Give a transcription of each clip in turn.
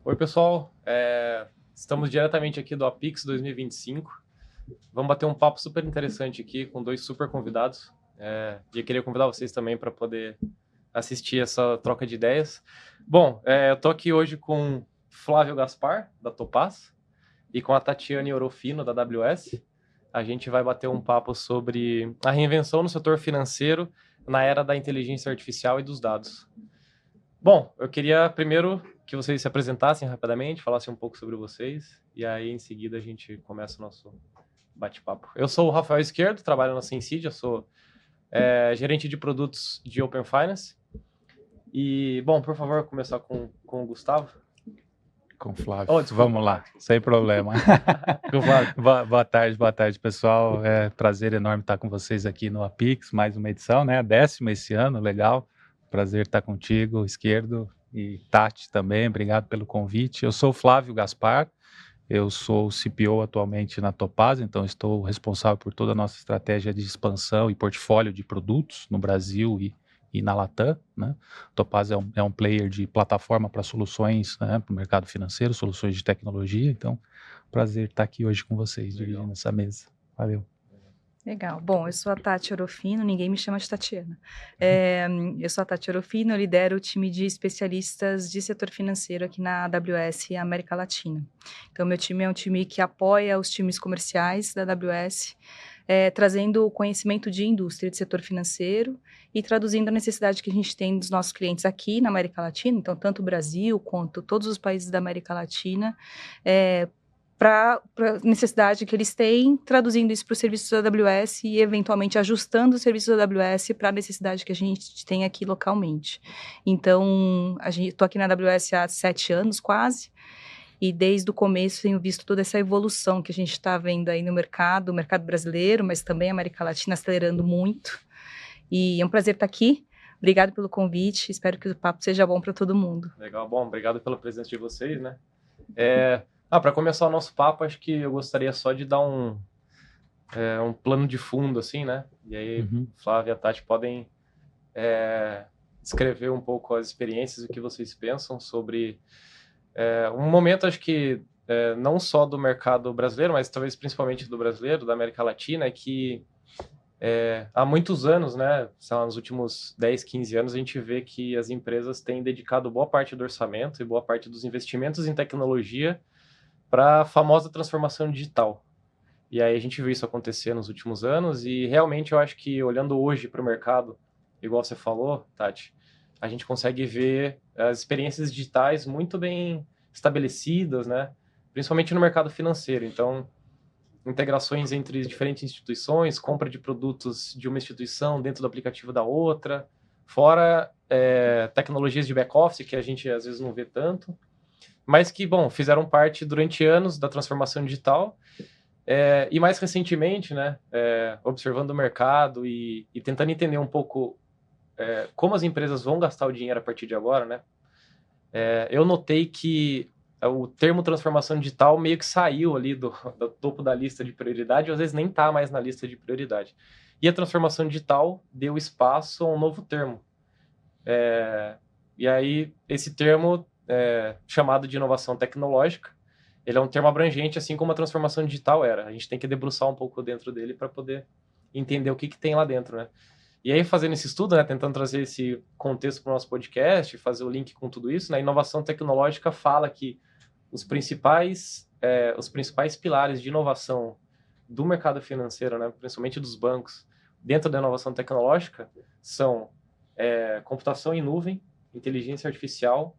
Oi, pessoal. Estamos diretamente aqui do Apix 2025. Vamos bater um papo super interessante aqui com dois super convidados. E eu queria convidar vocês também para poder assistir essa troca de ideias. Bom, eu estou aqui hoje com Flávio Gaspar, da Topaz, e com a Tatiane Orofino, da AWS. A gente vai bater um papo sobre a reinvenção no setor financeiro na era da inteligência artificial e dos dados. Bom, eu queria primeiro que vocês se apresentassem rapidamente, falassem um pouco sobre vocês, e aí em seguida a gente começa o nosso bate-papo. Eu sou o Rafael Esquerdo, trabalho na Sensid, eu sou gerente de produtos de Open Finance. E, bom, por favor, começar com o Gustavo. Com o Flávio. Vamos lá, sem problema. Com o Flávio. Boa tarde, pessoal. É prazer enorme estar com vocês aqui no Apix, mais uma edição, né? A 10ª esse ano, legal. Prazer estar contigo, Esquerdo, e Tati também, obrigado pelo convite. Eu sou o Flávio Gaspar, eu sou o CPO atualmente na Topaz, então estou responsável por toda a nossa estratégia de expansão e portfólio de produtos no Brasil e na Latam, né? Topaz é um player de plataforma para soluções, né, para o mercado financeiro, soluções de tecnologia, então prazer estar aqui hoje com vocês, dividindo essa mesa. Valeu. Legal. Bom, eu sou a Tati Orofino, ninguém me chama de Tatiana. Eu sou a Tati Orofino, eu lidero o time de especialistas de setor financeiro aqui na AWS América Latina. Então, meu time é um time que apoia os times comerciais da AWS, trazendo o conhecimento de indústria de setor financeiro e traduzindo a necessidade que a gente tem dos nossos clientes aqui na América Latina, então tanto o Brasil quanto todos os países da América Latina, para a necessidade que eles têm, traduzindo isso para os serviços da AWS e, eventualmente, ajustando os serviços da AWS para a necessidade que a gente tem aqui localmente. Então, estou aqui na AWS há 7 anos, quase, e desde o começo tenho visto toda essa evolução que a gente está vendo aí no mercado, o mercado brasileiro, mas também a América Latina acelerando muito. E é um prazer estar aqui. Obrigado pelo convite, espero que o papo seja bom para todo mundo. Legal, bom, obrigado pela presença de vocês, né? Para começar o nosso papo, acho que eu gostaria só de dar um plano de fundo, assim, né? E aí, Flávia e a Tati podem descrever um pouco as experiências e o que vocês pensam sobre um momento, acho que não só do mercado brasileiro, mas talvez principalmente do brasileiro, da América Latina, que há muitos anos, né, sei lá, nos últimos 10, 15 anos, a gente vê que as empresas têm dedicado boa parte do orçamento e boa parte dos investimentos em tecnologia para a famosa transformação digital. E aí a gente viu isso acontecer nos últimos anos e realmente eu acho que olhando hoje para o mercado, igual você falou, Tati, a gente consegue ver as experiências digitais muito bem estabelecidas, né? Principalmente no mercado financeiro. Então, integrações entre diferentes instituições, compra de produtos de uma instituição dentro do aplicativo da outra, fora tecnologias de back-office que a gente às vezes não vê tanto, mas que, bom, fizeram parte durante anos da transformação digital e mais recentemente, né, observando o mercado e tentando entender um pouco como as empresas vão gastar o dinheiro a partir de agora, né, eu notei que o termo transformação digital meio que saiu ali do topo da lista de prioridade, ou às vezes nem está mais na lista de prioridade. E a transformação digital deu espaço a um novo termo. E aí, esse termo chamado de inovação tecnológica, ele é um termo abrangente, assim como a transformação digital era. A gente tem que debruçar um pouco dentro dele para poder entender o que tem lá dentro, né? E aí, fazendo esse estudo, né, tentando trazer esse contexto para o nosso podcast, fazer o link com tudo isso, né, a inovação tecnológica fala que os principais pilares de inovação do mercado financeiro, né, principalmente dos bancos, dentro da inovação tecnológica, são computação em nuvem, inteligência artificial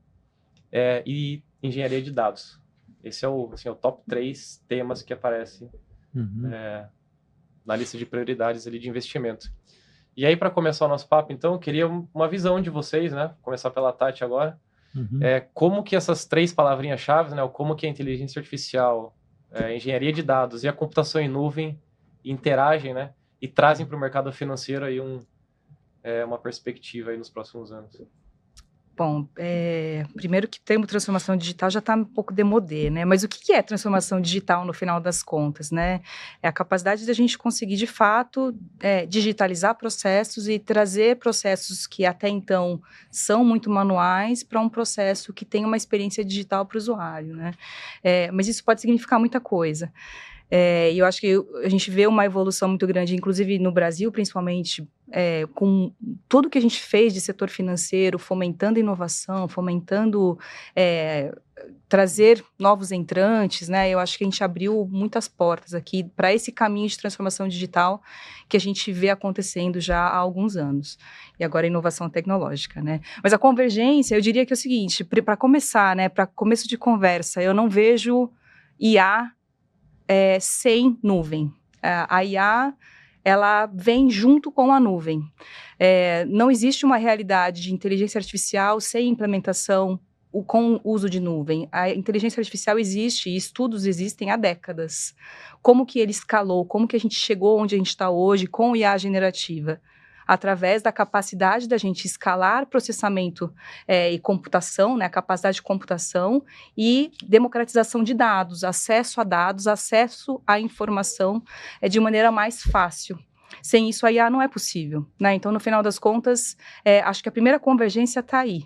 e engenharia de dados. Esse é o top 3 temas que aparecem na lista de prioridades ali de investimento. E aí, para começar o nosso papo, então, eu queria uma visão de vocês, né? Vou começar pela Tati agora. Como que essas 3 palavrinhas-chave, né? Como que a inteligência artificial, a engenharia de dados e a computação em nuvem interagem, né? E trazem para o mercado financeiro aí uma perspectiva aí nos próximos anos. Bom, primeiro que o termo transformação digital já está um pouco demodê, né? Mas o que é transformação digital no final das contas, né? É a capacidade da gente conseguir, de fato, digitalizar processos e trazer processos que até então são muito manuais para um processo que tem uma experiência digital para o usuário, né? Mas isso pode significar muita coisa. E eu acho que a gente vê uma evolução muito grande, inclusive no Brasil, principalmente, com tudo que a gente fez de setor financeiro, fomentando inovação, fomentando trazer novos entrantes, né? Eu acho que a gente abriu muitas portas aqui para esse caminho de transformação digital que a gente vê acontecendo já há alguns anos. E agora a inovação tecnológica, né? Mas a convergência, eu diria que é o seguinte, para começar, né? Para começo de conversa, eu não vejo IA sem nuvem. A IA, ela vem junto com a nuvem. Não existe uma realidade de inteligência artificial sem implementação com o uso de nuvem. A inteligência artificial existe e estudos existem há décadas. Como que ele escalou, como que a gente chegou onde a gente está hoje com IA generativa? Através da capacidade da gente escalar processamento e computação, né, a capacidade de computação e democratização de dados, acesso a dados, acesso à informação de maneira mais fácil. Sem isso, a IA não é possível, né? Então, no final das contas, acho que a primeira convergência está aí.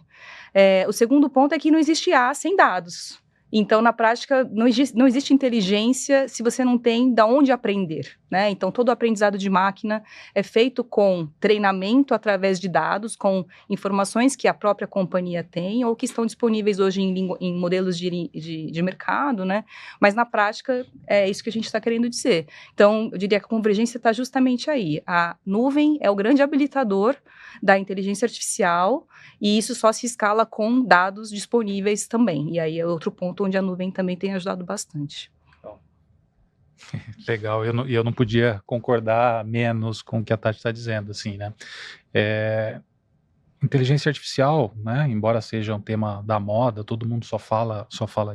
O segundo ponto é que não existe IA sem dados. Então, na prática, não existe inteligência se você não tem de onde aprender, né? Então, todo o aprendizado de máquina é feito com treinamento através de dados, com informações que a própria companhia tem ou que estão disponíveis hoje em modelos de mercado, né? Mas, na prática, é isso que a gente está querendo dizer. Então, eu diria que a convergência está justamente aí. A nuvem é o grande habilitador da inteligência artificial e isso só se escala com dados disponíveis também. E aí é outro ponto onde a nuvem também tem ajudado bastante. Legal, eu não podia concordar menos com o que a Tati está dizendo, assim, né? Inteligência artificial, né, embora seja um tema da moda, todo mundo só fala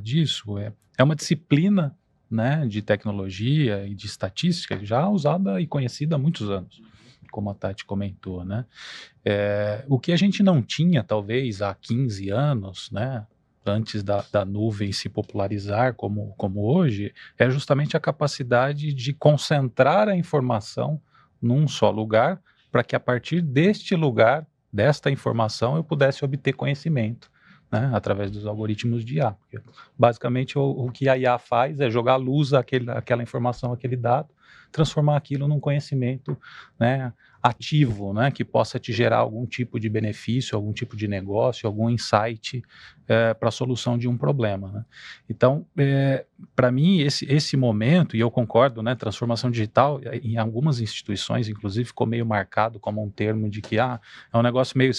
disso, é uma disciplina, né, de tecnologia e de estatística já usada e conhecida há muitos anos, como a Tati comentou, né? O que a gente não tinha, talvez, há 15 anos, né, antes da nuvem se popularizar como hoje, é justamente a capacidade de concentrar a informação num só lugar, para que a partir deste lugar, desta informação, eu pudesse obter conhecimento, né, através dos algoritmos de IA. Porque, basicamente, o que a IA faz é jogar luz àquela informação, aquele dado, transformar aquilo num conhecimento, né, ativo, né, que possa te gerar algum tipo de benefício, algum tipo de negócio, algum insight para a solução de um problema, né? Então, para mim, esse momento, e eu concordo, né, transformação digital, em algumas instituições, inclusive, ficou meio marcado como um termo de que é um negócio meio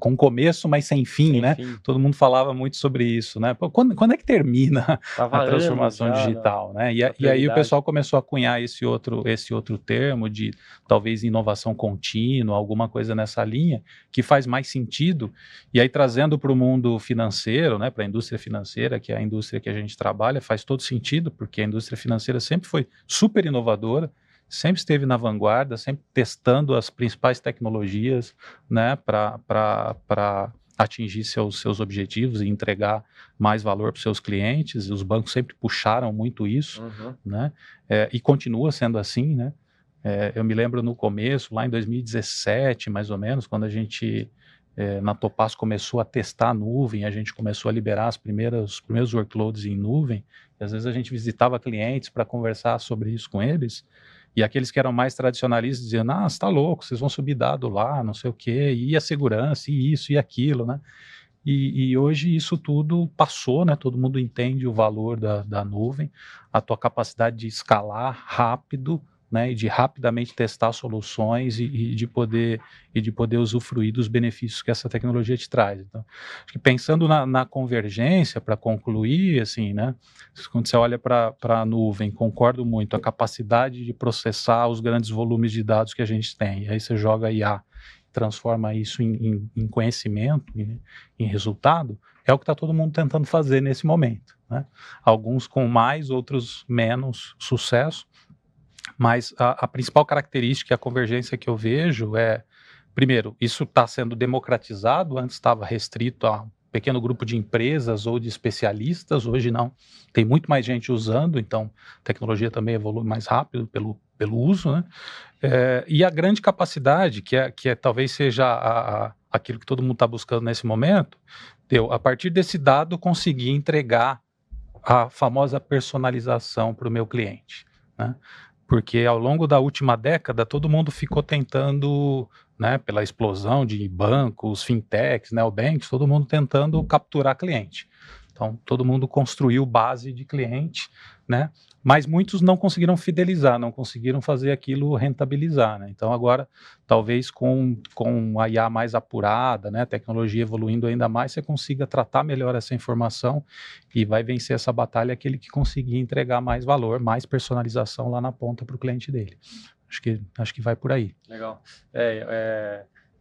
com começo, mas sem fim, sem né? Fim. Todo mundo falava muito sobre isso, né? Pô, quando é que termina a transformação digital, né? E aí o pessoal começou a cunhar esse outro termo de talvez inovação contínua, alguma coisa nessa linha, que faz mais sentido, e aí trazendo para o mundo financeiro, né, para a indústria financeira, que é a indústria que a gente trabalha, faz todo sentido, porque a indústria financeira sempre foi super inovadora, sempre esteve na vanguarda, sempre testando as principais tecnologias, né, para atingir seus objetivos e entregar mais valor para os seus clientes. Os bancos sempre puxaram muito isso, né, e continua sendo assim, né. Eu me lembro no começo, lá em 2017, mais ou menos, quando a gente, na Topaz, começou a testar a nuvem, a gente começou a liberar os primeiros workloads em nuvem, e às vezes a gente visitava clientes para conversar sobre isso com eles, e aqueles que eram mais tradicionalistas diziam, você está louco, vocês vão subir dado lá, não sei o quê, e a segurança, e isso, e aquilo, né? E hoje isso tudo passou, né? Todo mundo entende o valor da nuvem, a tua capacidade de escalar rápido, né, e de rapidamente testar soluções e de poder usufruir dos benefícios que essa tecnologia te traz. Então, acho que pensando na convergência, para concluir, assim, né, quando você olha para a nuvem, concordo muito, a capacidade de processar os grandes volumes de dados que a gente tem, e aí você joga IA, transforma isso em conhecimento, em resultado, é o que está todo mundo tentando fazer nesse momento, né? Alguns com mais, outros menos sucesso, mas a principal característica, a convergência que eu vejo é primeiro, isso está sendo democratizado, antes estava restrito a um pequeno grupo de empresas ou de especialistas, hoje não, tem muito mais gente usando, então a tecnologia também evolui mais rápido pelo uso, né? E a grande capacidade, que talvez seja aquilo que todo mundo está buscando nesse momento, a partir desse dado, conseguir entregar a famosa personalização para o meu cliente, né? Porque ao longo da última década, todo mundo ficou tentando, né, pela explosão de bancos, fintechs, neobanks, todo mundo tentando capturar cliente. Então, todo mundo construiu base de cliente, né? Mas muitos não conseguiram fidelizar, não conseguiram fazer aquilo rentabilizar, né? Então, agora, talvez com a IA mais apurada, né, a tecnologia evoluindo ainda mais, você consiga tratar melhor essa informação e vai vencer essa batalha aquele que conseguir entregar mais valor, mais personalização lá na ponta para o cliente dele. Acho que vai por aí. Legal.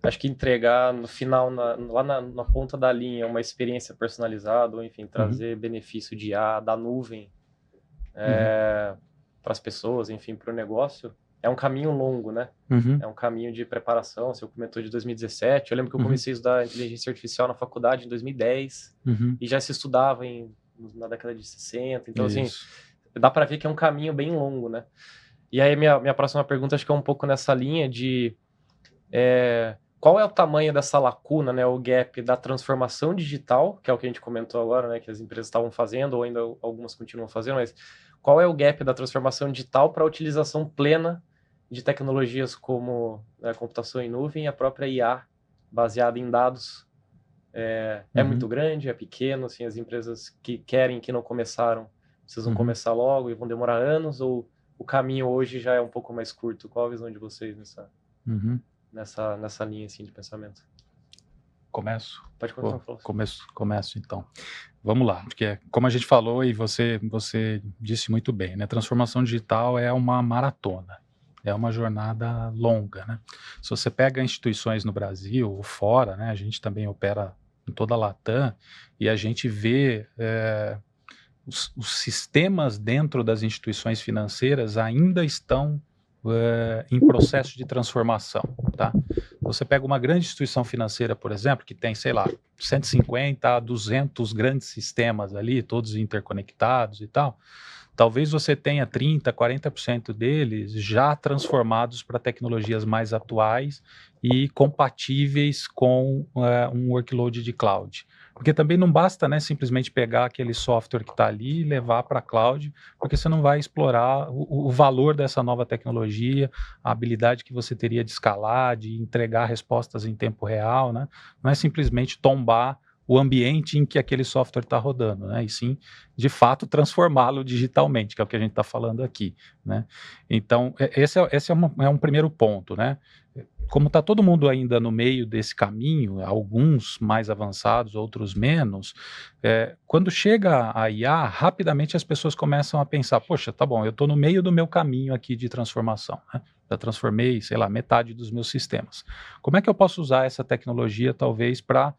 Acho que entregar no final, lá na ponta da linha, uma experiência personalizada, ou enfim, trazer benefício de IA da nuvem para as pessoas, enfim, para o negócio, é um caminho longo, né? É um caminho de preparação. Você comentou de 2017. Eu lembro que eu comecei a estudar inteligência artificial na faculdade em 2010 e já se estudava na década de 60. Então, assim, dá para ver que é um caminho bem longo, né? E aí, minha próxima pergunta, acho que é um pouco nessa linha de qual é o tamanho dessa lacuna, né, o gap da transformação digital, que é o que a gente comentou agora, né, que as empresas estavam fazendo, ou ainda algumas continuam fazendo, mas qual é o gap da transformação digital para a utilização plena de tecnologias como computação em nuvem e a própria IA baseada em dados? É muito grande, é pequeno, assim, as empresas que querem, que não começaram, precisam começar logo e vão demorar anos, ou o caminho hoje já é um pouco mais curto? Qual a visão de vocês nessa linha assim, de pensamento? Começo? Pode continuar. Começo então. Vamos lá, porque como a gente falou e você disse muito bem, né? Transformação digital é uma maratona, é uma jornada longa, né? Se você pega instituições no Brasil ou fora, né? A gente também opera em toda a Latam e a gente vê os sistemas dentro das instituições financeiras ainda estão em processo de transformação, tá? Você pega uma grande instituição financeira, por exemplo, que tem, sei lá, 150 a 200 grandes sistemas ali, todos interconectados e tal, talvez você tenha 30%, 40% deles já transformados para tecnologias mais atuais e compatíveis com um workload de cloud. Porque também não basta, né, simplesmente pegar aquele software que está ali e levar para a cloud, porque você não vai explorar o valor dessa nova tecnologia, a habilidade que você teria de escalar, de entregar respostas em tempo real, né? Não é simplesmente tombar o ambiente em que aquele software está rodando, né? E sim, de fato, transformá-lo digitalmente, que é o que a gente está falando aqui, né? Então, esse é um primeiro ponto, né? Como está todo mundo ainda no meio desse caminho, alguns mais avançados, outros menos, quando chega a IA, rapidamente as pessoas começam a pensar, poxa, tá bom, eu estou no meio do meu caminho aqui de transformação, né? Já transformei, sei lá, metade dos meus sistemas. Como é que eu posso usar essa tecnologia, talvez, para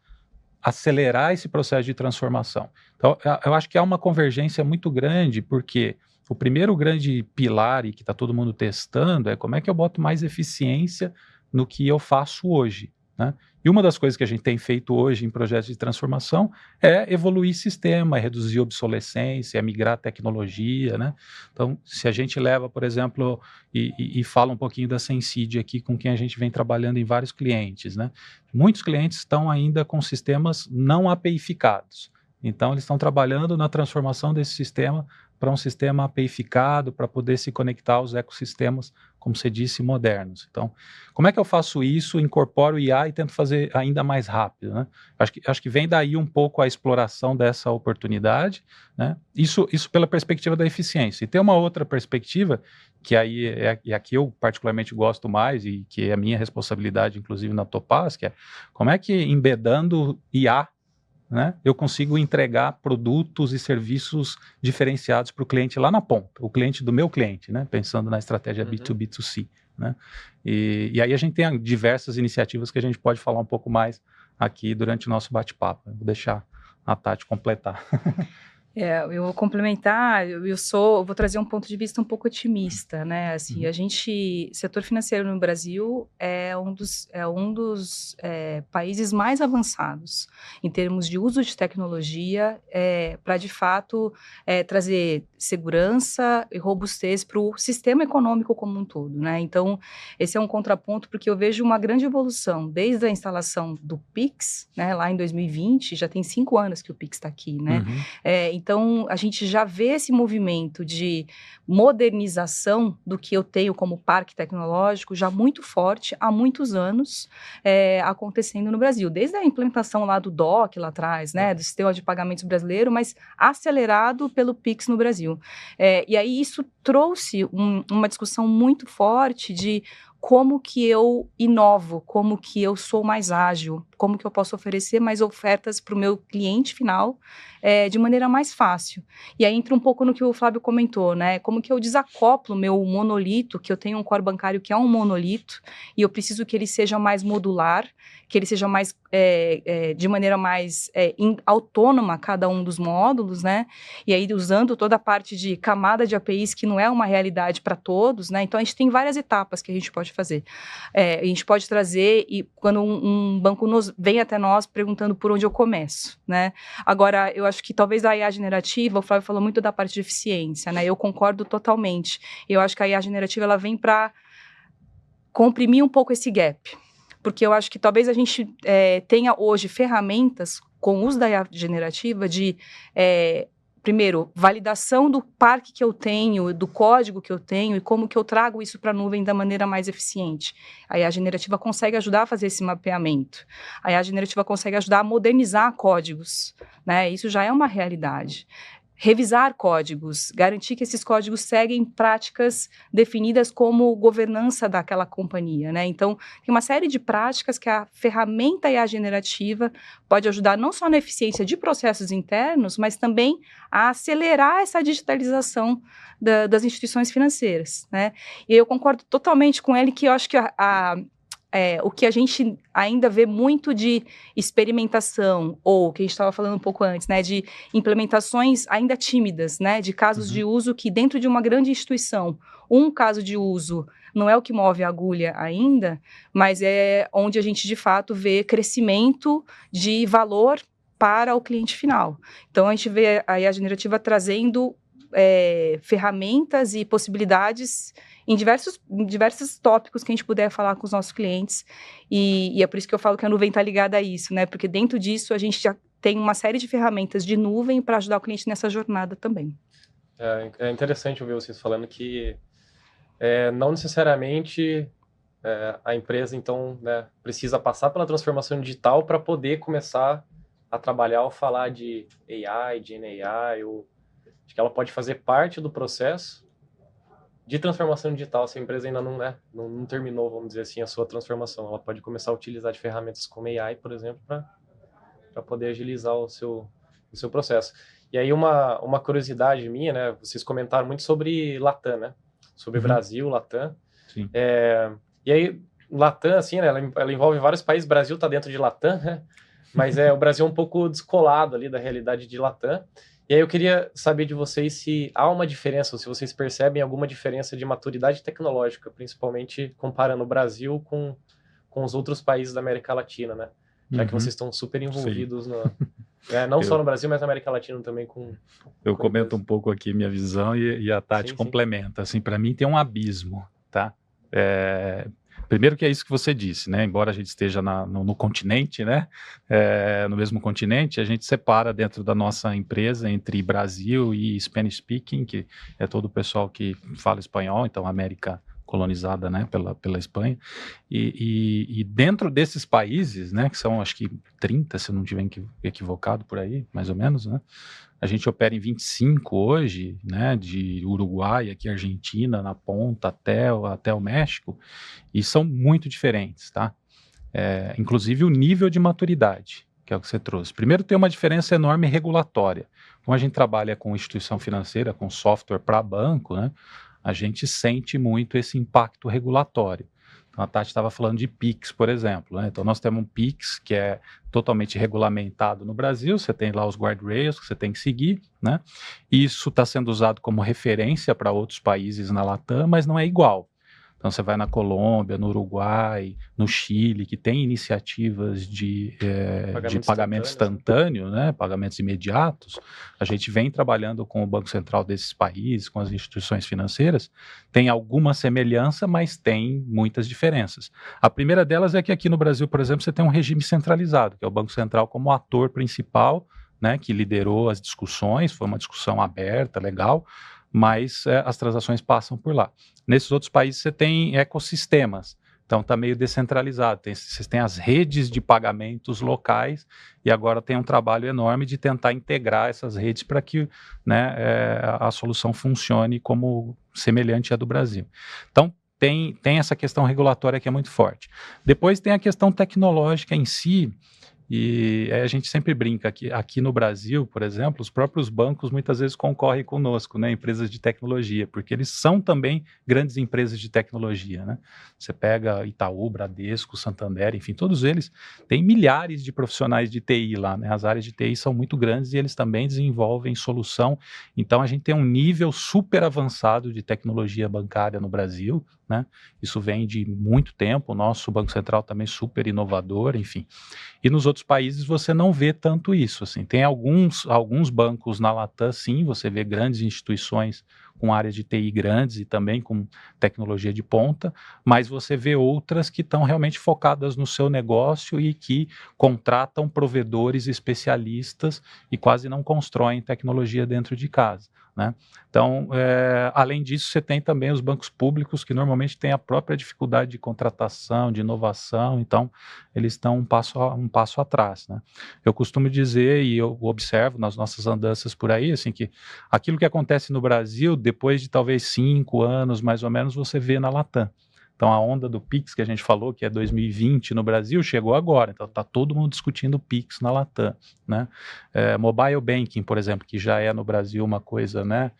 acelerar esse processo de transformação? Então, eu acho que há uma convergência muito grande, porque o primeiro grande pilar e que está todo mundo testando é como é que eu boto mais eficiência no que eu faço hoje, né? E uma das coisas que a gente tem feito hoje em projetos de transformação é evoluir sistema, é reduzir obsolescência, é migrar tecnologia, né? Então, se a gente leva, por exemplo, e fala um pouquinho da Sensid aqui, com quem a gente vem trabalhando em vários clientes, né? Muitos clientes estão ainda com sistemas não APIificados. Então, eles estão trabalhando na transformação desse sistema para um sistema APIificado, para poder se conectar aos ecossistemas, como você disse, modernos. Então, como é que eu faço isso, incorporo o IA e tento fazer ainda mais rápido, né? Acho que vem daí um pouco a exploração dessa oportunidade, né? Isso pela perspectiva da eficiência. E tem uma outra perspectiva, que aí é a que eu particularmente gosto mais e que é a minha responsabilidade, inclusive na Topaz, que é como é que embedando IA, né, eu consigo entregar produtos e serviços diferenciados para o cliente lá na ponta, o cliente do meu cliente, né, pensando na estratégia B2B2C, né, e aí a gente tem diversas iniciativas que a gente pode falar um pouco mais aqui durante o nosso bate-papo. Vou deixar a Tati completar. Eu vou complementar, vou trazer um ponto de vista um pouco otimista, né? Assim, setor financeiro no Brasil é um dos países mais avançados em termos de uso de tecnologia para, de fato, trazer segurança e robustez para o sistema econômico como um todo, né? Então, esse é um contraponto porque eu vejo uma grande evolução desde a instalação do Pix, né? Lá em 2020, já tem 5 anos que o Pix está aqui, né? Então, a gente já vê esse movimento de modernização do que eu tenho como parque tecnológico já muito forte há muitos anos acontecendo no Brasil. Desde a implementação lá do DOC, lá atrás, né, do sistema de pagamentos brasileiro, mas acelerado pelo Pix no Brasil. E aí isso trouxe uma discussão muito forte de como que eu inovo, como que eu sou mais ágil, como que eu posso oferecer mais ofertas para o meu cliente final de maneira mais fácil. E aí entra um pouco no que o Flávio comentou, né? Como que eu desacoplo o meu monolito, que eu tenho um core bancário que é um monolito, e eu preciso que ele seja mais modular, que ele seja mais de maneira mais autônoma cada um dos módulos, né? E aí usando toda a parte de camada de APIs que não é uma realidade para todos, né? Então a gente tem várias etapas que a gente pode fazer. A gente pode trazer e quando um banco vem até nós perguntando por onde eu começo, né? Agora, eu acho que talvez a IA generativa, o Flávio falou muito da parte de eficiência, né? Eu concordo totalmente. Eu acho que a IA generativa ela vem para comprimir um pouco esse gap. Porque eu acho que talvez a gente tenha hoje ferramentas com o uso da IA generativa de, primeiro, validação do parque que eu tenho, do código que eu tenho e como que eu trago isso para a nuvem da maneira mais eficiente. A IA generativa consegue ajudar a fazer esse mapeamento. A IA generativa consegue ajudar a modernizar códigos, né? Isso já é uma realidade. Revisar códigos, garantir que esses códigos seguem práticas definidas como governança daquela companhia, né? Então, tem uma série de práticas que a ferramenta IA generativa pode ajudar não só na eficiência de processos internos, mas também a acelerar essa digitalização das instituições financeiras, né? E eu concordo totalmente com ele que eu acho que o que a gente ainda vê muito de experimentação, ou o que a gente estava falando um pouco antes, né, de implementações ainda tímidas, né, de casos de uso que dentro de uma grande instituição, um caso de uso não é o que move a agulha ainda, mas é onde a gente de fato vê crescimento de valor para o cliente final. Então a gente vê a IA generativa trazendo ferramentas e possibilidades em diversos tópicos que a gente puder falar com os nossos clientes, e é por isso que eu falo que a nuvem está ligada a isso, né? Porque dentro disso a gente já tem uma série de ferramentas de nuvem para ajudar o cliente nessa jornada também. É interessante ouvir vocês falando que não necessariamente a empresa, então, né, precisa passar pela transformação digital para poder começar a trabalhar ou falar de AI, de GenAI, acho que ela pode fazer parte do processo de transformação digital se a empresa ainda não terminou, vamos dizer assim, a sua transformação. Ela pode começar a utilizar de ferramentas como AI, por exemplo, para poder agilizar o seu processo. E aí uma curiosidade minha, né? Vocês comentaram muito sobre Latam, né? Sobre Brasil, Latam. Sim. E aí, Latam, assim, né? Ela envolve vários países. O Brasil está dentro de Latam, né? Mas o Brasil é um pouco descolado ali da realidade de Latam. E aí eu queria saber de vocês se há uma diferença, ou se vocês percebem alguma diferença de maturidade tecnológica, principalmente comparando o Brasil com os outros países da América Latina, né? Já que vocês estão super envolvidos não só no Brasil, mas na América Latina também Eu comento um pouco aqui minha visão e a Tati complementa. Assim, para mim tem um abismo, tá? Primeiro que é isso que você disse, né? Embora a gente esteja no continente, né? No mesmo continente, a gente separa dentro da nossa empresa entre Brasil e Spanish Speaking, que é todo o pessoal que fala espanhol, então América colonizada, né, pela Espanha, e dentro desses países, né, que são acho que 30, se eu não estiver equivocado por aí, mais ou menos, né, a gente opera em 25 hoje, né, de Uruguai, aqui Argentina, na ponta até o México, e são muito diferentes, tá? Inclusive o nível de maturidade, que é o que você trouxe. Primeiro tem uma diferença enorme regulatória. Como a gente trabalha com instituição financeira, com software para banco, né, a gente sente muito esse impacto regulatório. Então, a Tati estava falando de PIX, por exemplo, né? Então, nós temos um PIX que é totalmente regulamentado no Brasil, você tem lá os guardrails que você tem que seguir, né? Isso está sendo usado como referência para outros países na Latam, mas não é igual. Então, você vai na Colômbia, no Uruguai, no Chile, que tem iniciativas de pagamento instantâneo, né? Pagamentos imediatos. A gente vem trabalhando com o Banco Central desses países, com as instituições financeiras. Tem alguma semelhança, mas tem muitas diferenças. A primeira delas é que aqui no Brasil, por exemplo, você tem um regime centralizado, que é o Banco Central como ator principal, né, que liderou as discussões, foi uma discussão aberta, legal, mas as transações passam por lá. Nesses outros países você tem ecossistemas, então está meio descentralizado, vocês têm as redes de pagamentos locais e agora tem um trabalho enorme de tentar integrar essas redes para que, né, a solução funcione como semelhante à do Brasil. Então, tem essa questão regulatória que é muito forte. Depois tem a questão tecnológica em si. E a gente sempre brinca que aqui no Brasil, por exemplo, os próprios bancos muitas vezes concorrem conosco, né, empresas de tecnologia, porque eles são também grandes empresas de tecnologia, né? Você pega Itaú, Bradesco, Santander, enfim, todos eles têm milhares de profissionais de TI lá, né? As áreas de TI são muito grandes e eles também desenvolvem solução. Então a gente tem um nível super avançado de tecnologia bancária no Brasil, né? Isso vem de muito tempo, o nosso Banco Central também super inovador, enfim. E nos outros países você não vê tanto isso, assim. Tem alguns bancos na Latam, sim, você vê grandes instituições com áreas de TI grandes e também com tecnologia de ponta, mas você vê outras que estão realmente focadas no seu negócio e que contratam provedores especialistas e quase não constroem tecnologia dentro de casa, né? Então, além disso, você tem também os bancos públicos que normalmente têm a própria dificuldade de contratação, de inovação, então eles estão um passo atrás, né? Eu costumo dizer, e eu observo nas nossas andanças por aí, assim, que aquilo que acontece no Brasil, depois de talvez 5 anos, mais ou menos, você vê na Latam. Então, a onda do Pix que a gente falou, que é 2020 no Brasil, chegou agora. Então, está todo mundo discutindo Pix na Latam, né? Mobile Banking, por exemplo, que já é no Brasil uma coisa, né,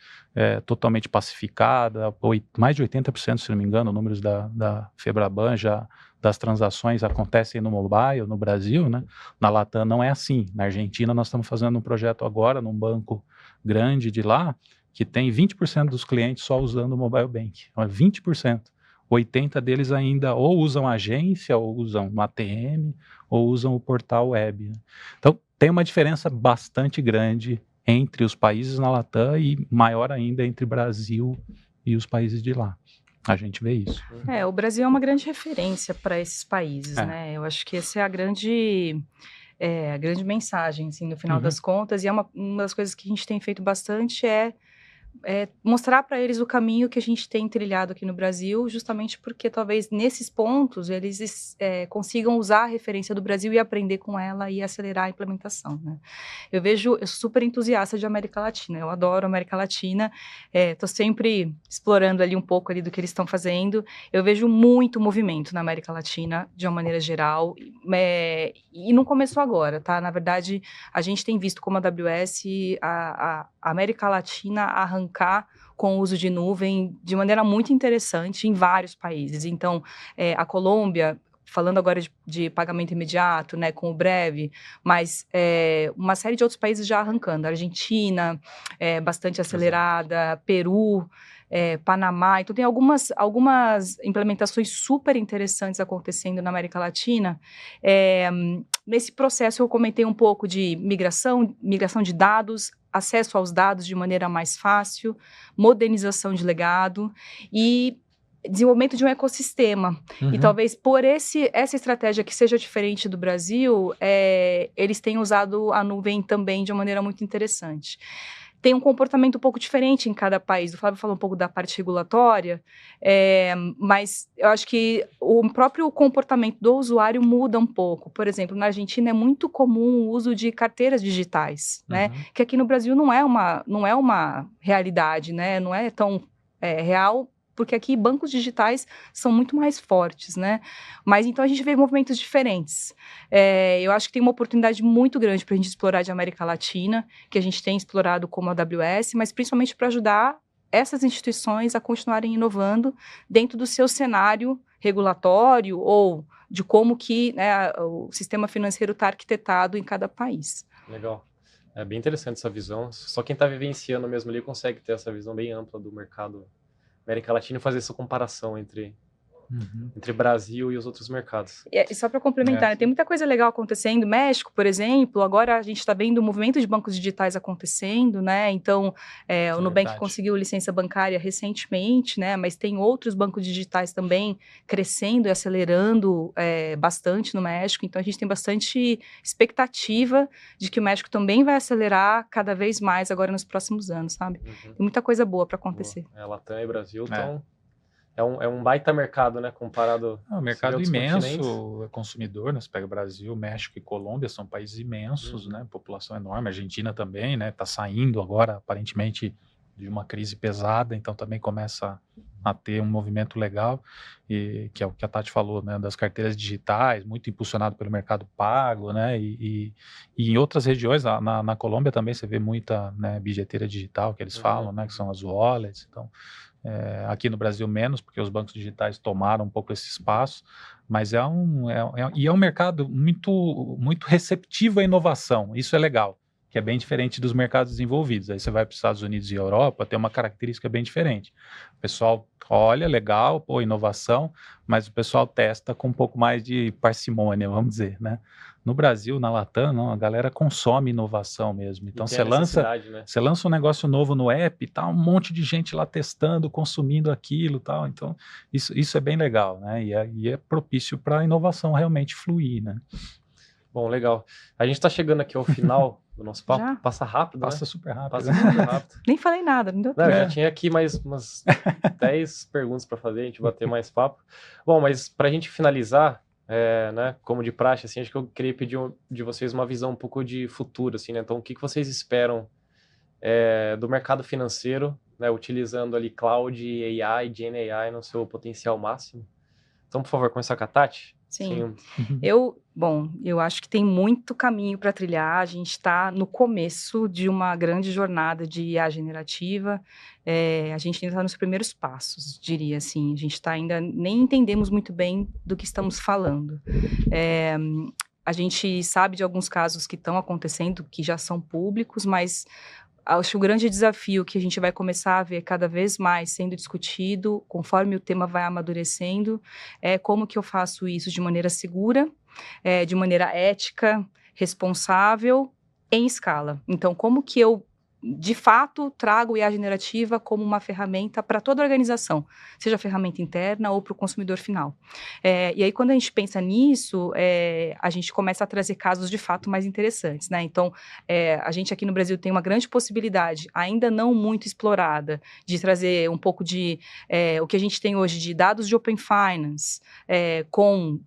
totalmente pacificada, mais de 80%, se não me engano, números da Febraban já das transações acontecem no mobile, no Brasil, né? Na Latam não é assim. Na Argentina nós estamos fazendo um projeto agora num banco grande de lá, que tem 20% dos clientes só usando o mobile banking. Então, 20%. 80% deles ainda ou usam agência, ou usam um ATM, ou usam o portal web, né? Então, tem uma diferença bastante grande entre os países na Latam e maior ainda entre Brasil e os países de lá. A gente vê isso. O Brasil é uma grande referência para esses países, né? Eu acho que essa é a grande mensagem, assim, no final das contas. E uma das coisas que a gente tem feito bastante é mostrar para eles o caminho que a gente tem trilhado aqui no Brasil, justamente porque talvez nesses pontos eles consigam usar a referência do Brasil e aprender com ela e acelerar a implementação, né? Eu sou super entusiasta de América Latina, eu adoro América Latina, estou sempre explorando ali um pouco ali do que eles estão fazendo. Eu vejo muito movimento na América Latina, de uma maneira geral, e não começou agora, tá? Na verdade, a gente tem visto como a AWS, a América Latina arrancar com o uso de nuvem de maneira muito interessante em vários países. Então, a Colômbia, falando agora de pagamento imediato, né, com o Breve, mas uma série de outros países já arrancando. A Argentina, bastante acelerada, Peru, Panamá. Então, tem algumas implementações super interessantes acontecendo na América Latina. Nesse processo, eu comentei um pouco de migração de dados, acesso aos dados de maneira mais fácil, modernização de legado e desenvolvimento de um ecossistema. E talvez por essa estratégia que seja diferente do Brasil, eles tenham usado a nuvem também de uma maneira muito interessante. Tem um comportamento um pouco diferente em cada país. O Flávio falou um pouco da parte regulatória, mas eu acho que o próprio comportamento do usuário muda um pouco. Por exemplo, na Argentina é muito comum o uso de carteiras digitais, né? Que aqui no Brasil não é uma realidade, né? Não é tão real, porque aqui bancos digitais são muito mais fortes, né? Mas então a gente vê movimentos diferentes. Eu acho que tem uma oportunidade muito grande para a gente explorar de América Latina, que a gente tem explorado como a AWS, mas principalmente para ajudar essas instituições a continuarem inovando dentro do seu cenário regulatório ou de como que, né, o sistema financeiro está arquitetado em cada país. Legal. É bem interessante essa visão. Só quem está vivenciando mesmo ali consegue ter essa visão bem ampla do mercado América Latina e fazer essa comparação entre Brasil e os outros mercados. E só para complementar, né, tem muita coisa legal acontecendo. México, por exemplo, agora a gente está vendo o movimento de bancos digitais acontecendo, né? Então, o Nubank conseguiu licença bancária recentemente, né? Mas tem outros bancos digitais também crescendo e acelerando bastante no México. Então, a gente tem bastante expectativa de que o México também vai acelerar cada vez mais agora nos próximos anos, sabe? Tem muita coisa boa para acontecer. Latam e Brasil estão... É um baita mercado, né, comparado... Um mercado imenso, consumidor, né, você pega Brasil, México e Colômbia, são países imensos, né, população enorme, Argentina também, né, tá saindo agora, aparentemente, de uma crise pesada, então também começa a ter um movimento legal, e que é o que a Tati falou, né, das carteiras digitais, muito impulsionado pelo mercado pago, né, e em outras regiões, na Colômbia também você vê muita, né, bilheteira digital, que eles falam, né, que são as wallets, então... aqui no Brasil menos, porque os bancos digitais tomaram um pouco esse espaço, mas é um mercado muito, muito receptivo à inovação, isso é legal, que é bem diferente dos mercados desenvolvidos. Aí você vai para os Estados Unidos e Europa, tem uma característica bem diferente. O pessoal olha, legal, pô, inovação, mas o pessoal testa com um pouco mais de parcimônia, vamos dizer, né? No Brasil, na Latam, não, a galera consome inovação mesmo. Então você lança um negócio novo no app, tá um monte de gente lá testando, consumindo aquilo, tal. Então isso é bem legal, né? E é propício para a inovação realmente fluir, né? Bom, legal. A gente está chegando aqui ao final do nosso papo. Já? Passa rápido, Passa né? super rápido. Passa super rápido. Nem falei nada, não deu tempo. Não, já tinha aqui mais umas 10 perguntas para fazer, a gente bater mais papo. Bom, mas para a gente finalizar, né, como de praxe, assim, acho que eu queria pedir de vocês uma visão um pouco de futuro, assim, né? Então, o que vocês esperam do mercado financeiro, né, utilizando ali cloud, AI, Gen AI no seu potencial máximo? Então, por favor, começar com a Tati. Sim. Eu acho que tem muito caminho para trilhar. A gente está no começo de uma grande jornada de IA generativa. A gente ainda está nos primeiros passos, diria assim. A gente está ainda, nem entendemos muito bem do que estamos falando. A gente sabe de alguns casos que estão acontecendo, que já são públicos, mas acho que o grande desafio que a gente vai começar a ver cada vez mais sendo discutido, conforme o tema vai amadurecendo, é como que eu faço isso de maneira segura, de maneira ética, responsável, em escala. Então, como que eu, de fato, trago IA generativa como uma ferramenta para toda a organização, seja ferramenta interna ou para o consumidor final. E aí, quando a gente pensa nisso, a gente começa a trazer casos de fato mais interessantes, né? Então, a gente aqui no Brasil tem uma grande possibilidade, ainda não muito explorada, de trazer um pouco de o que a gente tem hoje de dados de Open Finance, com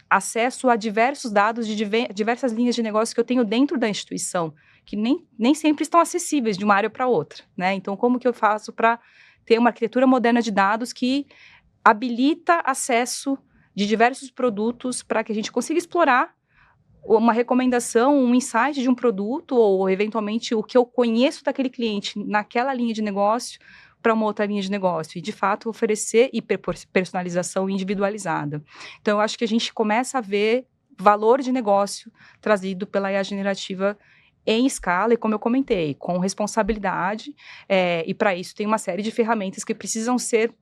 acesso a diversos dados de diversas linhas de negócio que eu tenho dentro da instituição, que nem sempre estão acessíveis de uma área para outra, né? Então, como que eu faço para ter uma arquitetura moderna de dados que habilita acesso de diversos produtos para que a gente consiga explorar uma recomendação, um insight de um produto ou, eventualmente, o que eu conheço daquele cliente naquela linha de negócio para uma outra linha de negócio e, de fato, oferecer personalização individualizada. Então, eu acho que a gente começa a ver valor de negócio trazido pela IA generativa em escala e, como eu comentei, com responsabilidade, e para isso tem uma série de ferramentas que precisam ser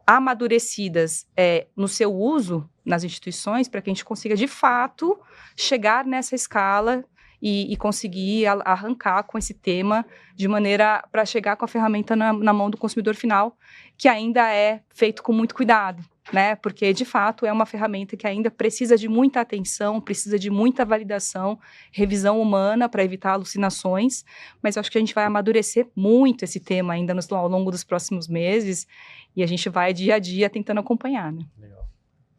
amadurecidas no seu uso nas instituições para que a gente consiga, de fato, chegar nessa escala e conseguir arrancar com esse tema de maneira para chegar com a ferramenta na mão do consumidor final, que ainda é feito com muito cuidado, né? Porque, de fato, é uma ferramenta que ainda precisa de muita atenção, precisa de muita validação, revisão humana para evitar alucinações, mas eu acho que a gente vai amadurecer muito esse tema ainda ao longo dos próximos meses e a gente vai dia a dia tentando acompanhar, né? Legal.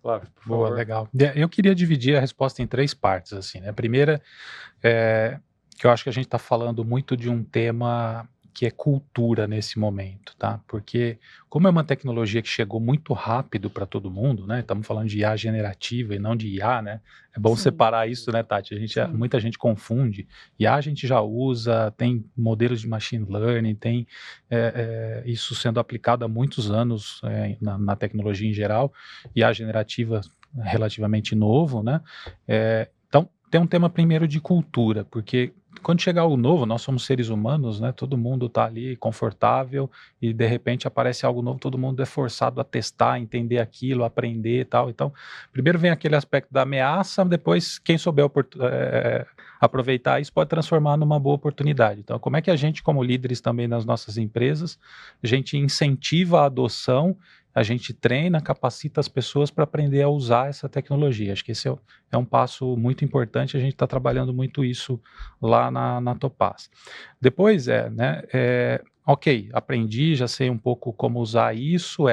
Flávio, por Boa, favor. legal. Eu queria dividir a resposta em 3 partes, assim, né? A primeira que eu acho que a gente está falando muito de um tema que é cultura nesse momento, tá? Porque como é uma tecnologia que chegou muito rápido para todo mundo, né? Estamos falando de IA generativa e não de IA, né? É bom Sim. separar isso, né, Tati? Sim. Muita gente confunde. IA a gente já usa, tem modelos de machine learning, tem isso sendo aplicado há muitos anos na tecnologia em geral. IA generativa relativamente novo, né? Então, tem um tema primeiro de cultura, porque quando chegar algo novo, nós somos seres humanos, né? Todo mundo está ali confortável e de repente aparece algo novo, todo mundo é forçado a testar, entender aquilo, aprender e tal. Então, primeiro vem aquele aspecto da ameaça, depois quem souber aproveitar isso pode transformar numa boa oportunidade. Então, como é que a gente, como líderes também nas nossas empresas, a gente incentiva a adoção, a gente treina, capacita as pessoas para aprender a usar essa tecnologia. Acho que esse é um passo muito importante, a gente está trabalhando muito isso lá na Topaz. Depois ok, aprendi, já sei um pouco como usar isso,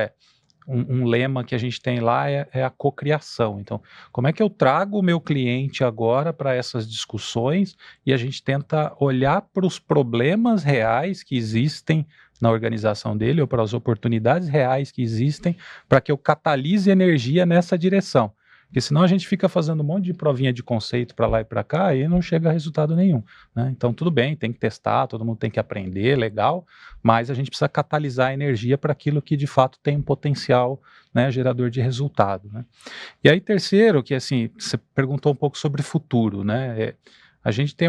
um lema que a gente tem lá é a cocriação. Então, como é que eu trago o meu cliente agora para essas discussões e a gente tenta olhar para os problemas reais que existem na organização dele ou para as oportunidades reais que existem para que eu catalise energia nessa direção. Porque senão a gente fica fazendo um monte de provinha de conceito para lá e para cá e não chega a resultado nenhum, né? Então tudo bem, tem que testar, todo mundo tem que aprender, legal, mas a gente precisa catalisar a energia para aquilo que de fato tem um potencial, né, gerador de resultado, né? E aí terceiro, que assim, você perguntou um pouco sobre futuro, né? A gente tem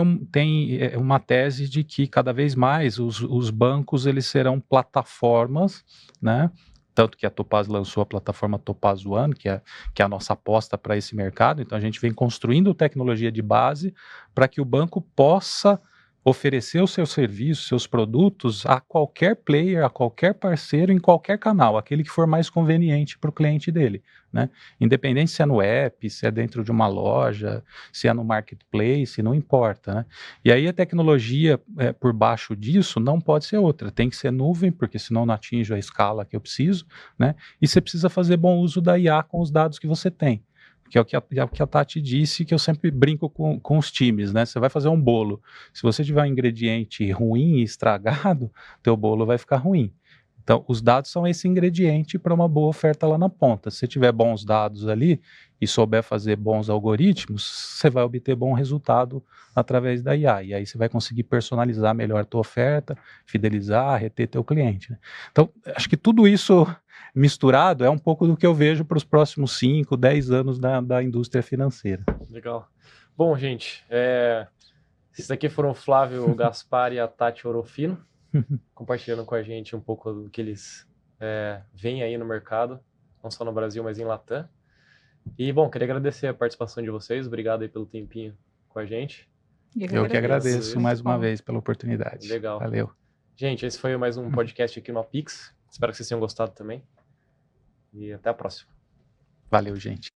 uma tese de que cada vez mais os bancos eles serão plataformas, né? Tanto que a Topaz lançou a plataforma Topaz One, que é a nossa aposta para esse mercado. Então a gente vem construindo tecnologia de base para que o banco possa oferecer os seus serviços, seus produtos a qualquer player, a qualquer parceiro, em qualquer canal, aquele que for mais conveniente para o cliente dele, né? Independente se é no app, se é dentro de uma loja, se é no marketplace, não importa, né? E aí a tecnologia por baixo disso não pode ser outra, tem que ser nuvem, porque senão não atinjo a escala que eu preciso, né? E você precisa fazer bom uso da IA com os dados que você tem. Que é o que a Tati disse, que eu sempre brinco com os times, né? Você vai fazer um bolo. Se você tiver um ingrediente ruim e estragado, teu bolo vai ficar ruim. Então, os dados são esse ingrediente para uma boa oferta lá na ponta. Se você tiver bons dados ali e souber fazer bons algoritmos, você vai obter bom resultado através da IA. E aí você vai conseguir personalizar melhor a tua oferta, fidelizar, reter teu cliente, né? Então, acho que tudo isso misturado é um pouco do que eu vejo para os próximos 5, 10 anos da indústria financeira. Legal. Bom, gente, esses aqui foram o Flávio Gaspar e a Tati Orofino, compartilhando com a gente um pouco do que eles veem aí no mercado, não só no Brasil, mas em Latam. E, bom, queria agradecer a participação de vocês, obrigado aí pelo tempinho com a gente. Eu que agradeço mais uma vez pela oportunidade. Legal. Valeu. Gente, esse foi mais um podcast aqui no Apix. Espero que vocês tenham gostado também. E até a próxima. Valeu, gente.